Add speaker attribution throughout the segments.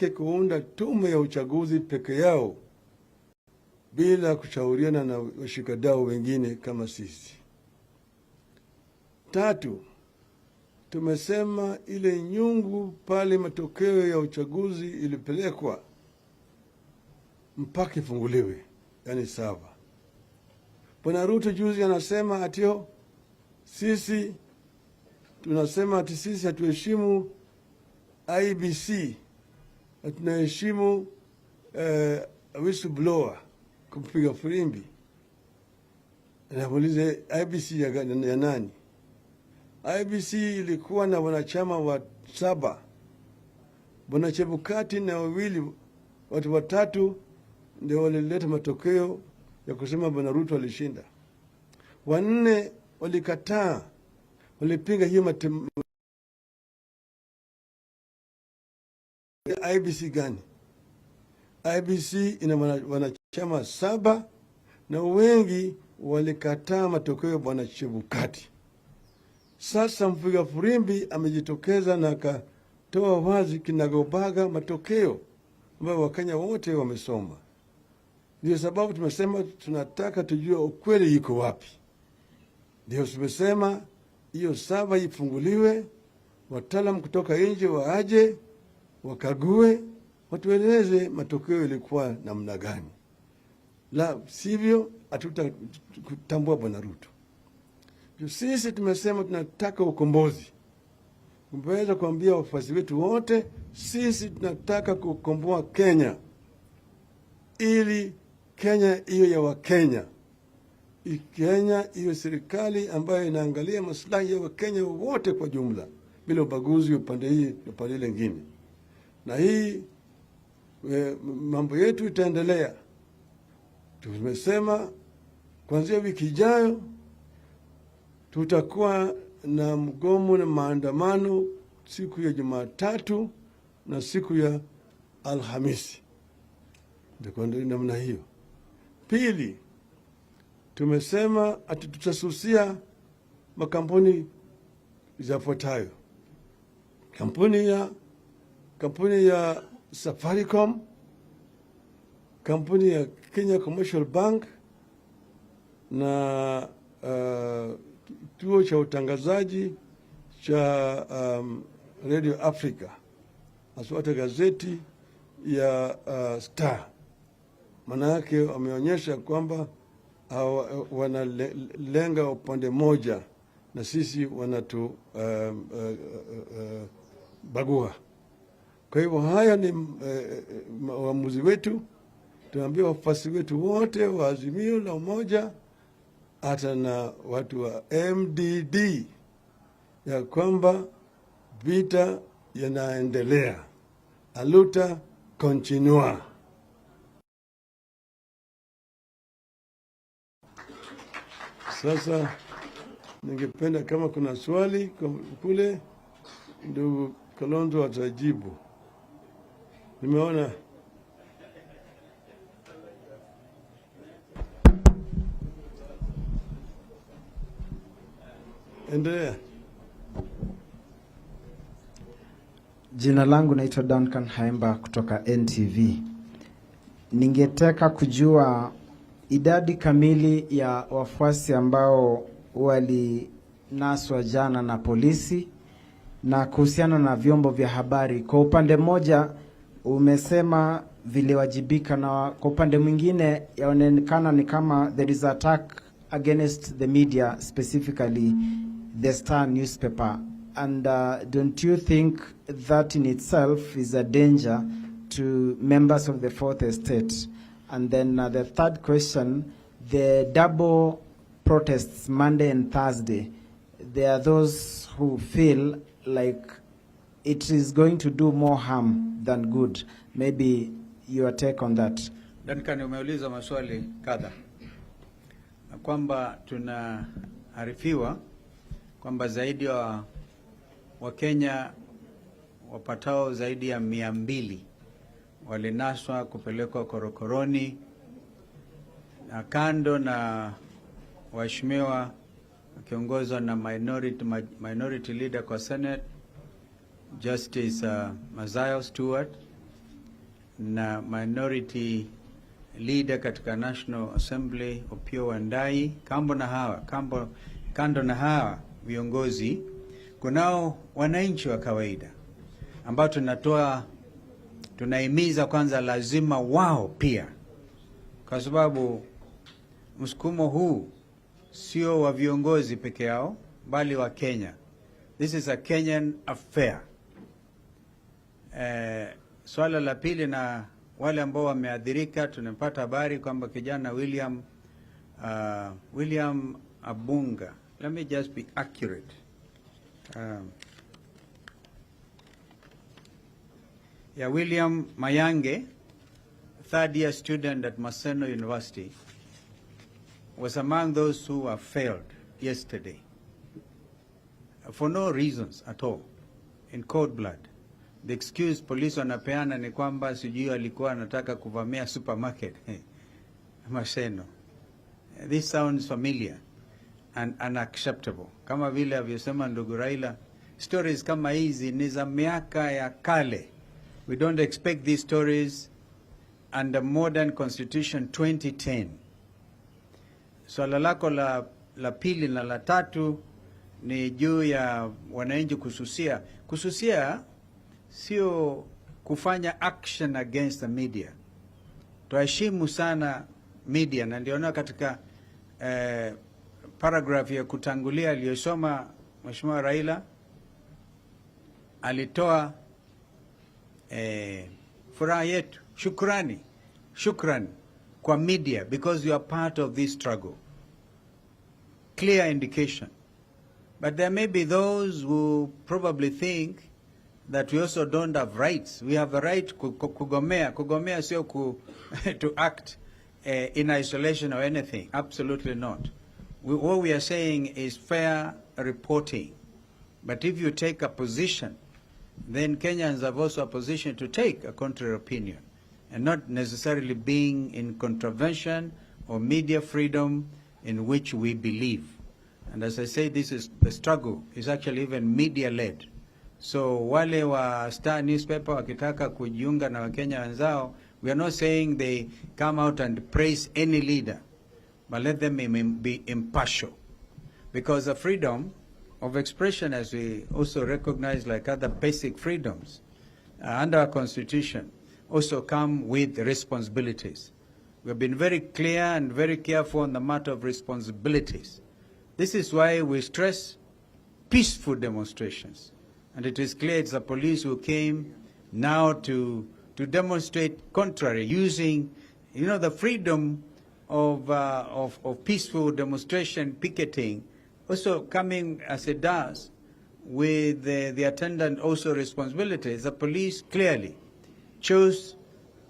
Speaker 1: yake kuunda tume ya uchaguzi peke yao bila kushauriana na washikadau wengine kama sisi. 3, tumesema ile nyungu pale matokeo ya uchaguzi ilipelekwa mpaka ifunguliwe, yani sawa. Bwana Ruto juzi anasema atio sisi tunasema ati sisi hatuheshimu IBC, tunaheshimu whistleblower kupiga firimbi. Namuuliza IBC ya nani? IBC ilikuwa na wanachama wa 7. Bwana Chebukati na watu watatu ndio walileta matokeo ya kusema Bwana Ruto alishinda. 4 walikataa, walipinga hiyo IBC gani? IBC ina wanachama 7 na wengi walikataa matokeo ya Bwana Chebukati. Sasa mpiga firimbi amejitokeza na akatoa wazi kinagobaga matokeo ambayo Wakenya wote wamesoma. Ndio sababu tumesema tunataka tujue ukweli iko wapi. Ndio tumesema hiyo 7 ifunguliwe, wataalamu kutoka nje waaje, wakague, watueleze matokeo ilikuwa namna gani. La sivyo hatutatambua Bwana Ruto. Sisi tumesema tunataka ukombozi. Tumeweza kuambia wafuasi wetu wote, sisi tunataka kukomboa Kenya, ili Kenya hiyo ya Wakenya. Kenya hiyo serikali ambayo inaangalia maslahi ya Wakenya wote kwa jumla, bila ubaguzi upande hii upande ile nyingine. Na hii mambo yetu itaendelea. Tumesema kuanzia wiki ijayo tutakuwa na mgomo na maandamano siku ya Jumatatu na siku ya Alhamisi. Ndio namna hiyo. 2, tumesema ati tutasusia makampuni yafuatayo. Kampuni ya Safaricom, kampuni ya Kenya Commercial Bank na kituo cha utangazaji cha Radio Africa, aswata gazeti ya Star. Maana yake wameonyesha kwamba wanalenga upande moja na sisi wanatu bagua. Kwa hivyo haya ni uamuzi wetu. Tunaambia wafuasi wetu wote wa Azimio la Umoja, hata na watu wa MDD, ya kwamba vita yanaendelea. Aluta continua. Sasa ningependa kama kuna swali kule, ndugu Kalonzo atajibu. Nimeona endelea.
Speaker 2: Jina langu naitwa Duncan Haemba kutoka NTV. Ningetaka kujua idadi kamili ya wafuasi ambao walinaswa jana na polisi, na kuhusiana na vyombo vya habari. Kwa upande mmoja umesema viliwajibika, na kwa upande mwingine yaonekana ni kama there is attack against the media, specifically the Star newspaper. And don't you think that in itself is a danger to members of the Fourth Estate? And then the third question, the double protests Monday and Thursday, there are those who feel like it is going to do more harm than good. Maybe your take on that.
Speaker 3: Duncan, umeuliza maswali kadha, na kwamba tunaarifiwa kwamba zaidi wa Kenya wapatao zaidi ya 200 walinaswa kupelekwa korokoroni, na kando na waheshimiwa wakiongozwa na minority leader kwa Senate Justice Mazayo Stewart, na minority leader katika National Assembly Opiyo Wandayi. Kando na hawa viongozi, kunao wananchi wa kawaida ambao tunahimiza kwanza lazima wao pia, kwa sababu msukumo huu sio wa viongozi peke yao bali wa Kenya. This is a Kenyan affair. Swala la pili, na wale ambao wameadhirika, tunapata habari kwamba kijana William Abunga, let me just be accurate. William Mayange, third year student at Maseno University, was among those who were failed yesterday for no reasons at all, in cold blood. The excuse police wanapeana ni kwamba sijui alikuwa anataka kuvamia supermarket Maseno. This sounds familiar and unacceptable. Kama vile alivyosema ndugu Raila, stories kama hizi ni za miaka ya kale. We don't expect these stories under modern constitution 2010. Swala lako la pili na la tatu ni juu ya wananchi kususia. Kususia sio kufanya action against the media. Tuheshimu sana media, na ndio katika paragraph ya kutangulia aliyosoma Mheshimiwa Raila alitoa furaha yetu, shukran kwa media because you are part of this struggle. Clear indication. But there may be those who probably think that we also don't have rights. We have a right kugomea. Kugomea sio to act in isolation or anything. Absolutely not. What we are saying is fair reporting. But if you take a position, then Kenyans have also a position to take a contrary opinion, and not necessarily being in contravention or media freedom in which we believe. And as I say, this is the struggle is actually even media-led. So wale wa Star newspaper wakitaka kujiunga na Wakenya wenzao, we are not saying they come out and praise any leader, but let them be impartial. Because the freedom of expression, as we also recognize like other basic freedoms under our constitution, also come with responsibilities. We have been very clear and very careful on the matter of responsibilities. This is why we stress peaceful demonstrations. And it is clear it's the police who came now to demonstrate contrary, using, the freedom of peaceful demonstration, picketing, also coming as it does with the attendant also responsibilities. The police clearly chose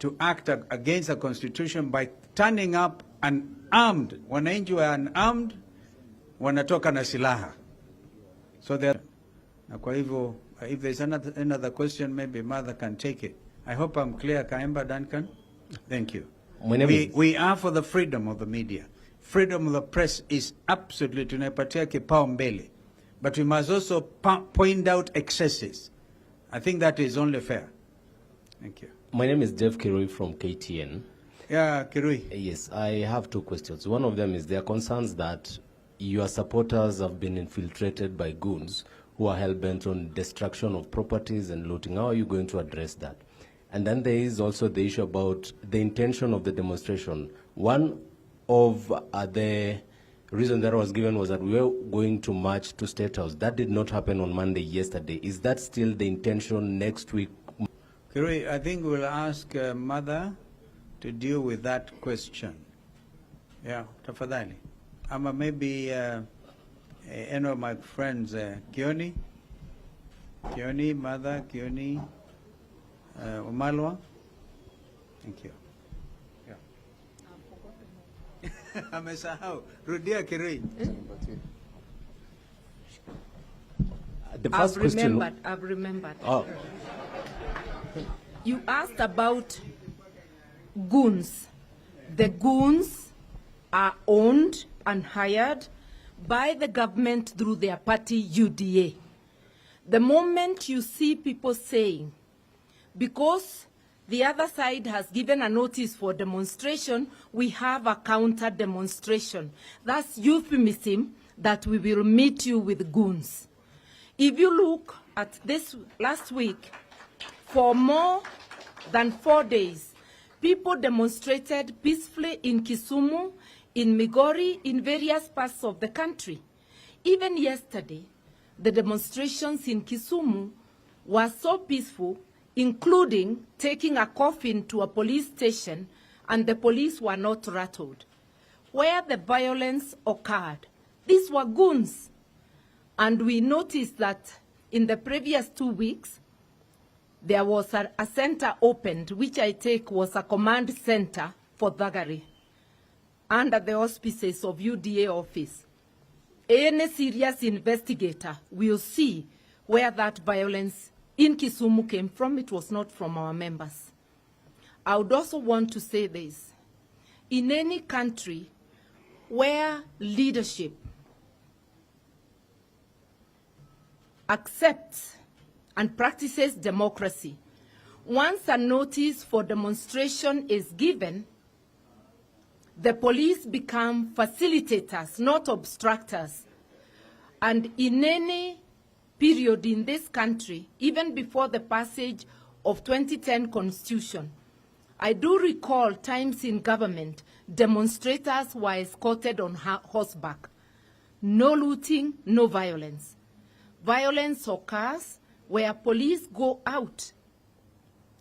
Speaker 3: to act against the constitution by turning up unarmed. Wananchi were unarmed, wanatoka na silaha. So there. Kwa hivyo, if there's another question, maybe Mother can take it. I hope I'm clear, Kaemba Duncan. Thank you. We are for the freedom of the media. Freedom of the press is absolutely tunaipatia kipaumbele. But we must also point out excesses. I think that is only fair. Thank you.
Speaker 4: My name is Jeff Kirui from KTN.
Speaker 3: Yeah, Kirui.
Speaker 4: Yes, I have two questions. One of them is there are concerns that your supporters have been infiltrated by goons who are hell-bent on destruction of properties and looting. How are you going to address that? And then there is also the issue about the intention of the demonstration. One of the reason that was given was that we were going to march to State House. That did not happen on Monday yesterday. Is that still the intention next week?
Speaker 3: Kirui, I think we'll ask Mother to deal with that question. Yeah, tafadhali. Ama maybe any of my friends, Kioni, Mother, Kioni, Umalwa. Thank you. Yeah. Amesahau. Rudia Kirui.
Speaker 4: The first question.
Speaker 5: I've remembered.
Speaker 4: Oh.
Speaker 5: You asked about goons. The goons are owned and hired by the government through their party UDA. The moment you see people saying, because The other side has given a notice for demonstration. We have a counter demonstration. That's euphemism that we will meet you with goons. If you look at this last week, for more than 4 days, people demonstrated peacefully in Kisumu, in Migori, in various parts of the country. Even yesterday, the demonstrations in Kisumu were so peaceful, including taking a coffin to a police station, and the police were not rattled. Where the violence occurred, these were goons. And we noticed that in the previous 2 weeks, there was a center opened, which I take was a command center for thuggery, under the auspices of UDA office. Any serious investigator will see where that violence in Kisumu came from. It was not from our members. I would also want to say this. In any country where leadership accepts and practices democracy, once a notice for demonstration is given, the police become facilitators, not obstructors. And in any period in this country, even before the passage of 2010 Constitution, I do recall times in government, demonstrators were escorted on horseback. No looting, no violence. Violence occurs where police go out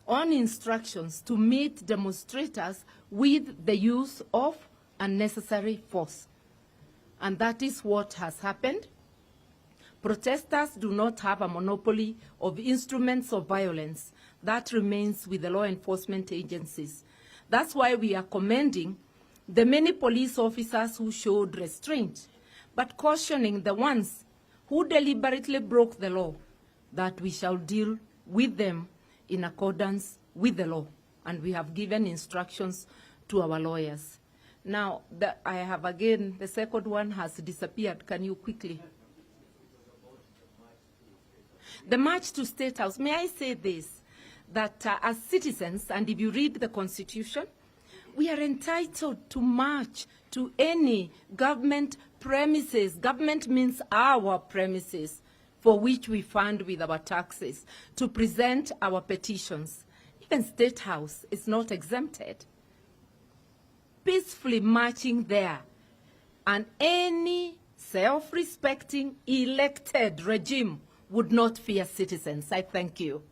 Speaker 5: on instructions to meet demonstrators with the use of unnecessary force. And that is what has happened. Protesters do not have a monopoly of instruments of violence. That remains with the law enforcement agencies. That's why we are commending the many police officers who showed restraint, but cautioning the ones who deliberately broke the law that we shall deal with them in accordance with the law. And we have given instructions to our lawyers. Now, I have again, the second one has disappeared. Can you quickly? The march to State House. May I say this, that as citizens, and if you read the Constitution, we are entitled to march to any government premises. Government means our premises, for which we fund with our taxes, to present our petitions. Even State House is not exempted. Peacefully marching there, and any self-respecting elected regime would not fear citizens. I thank you.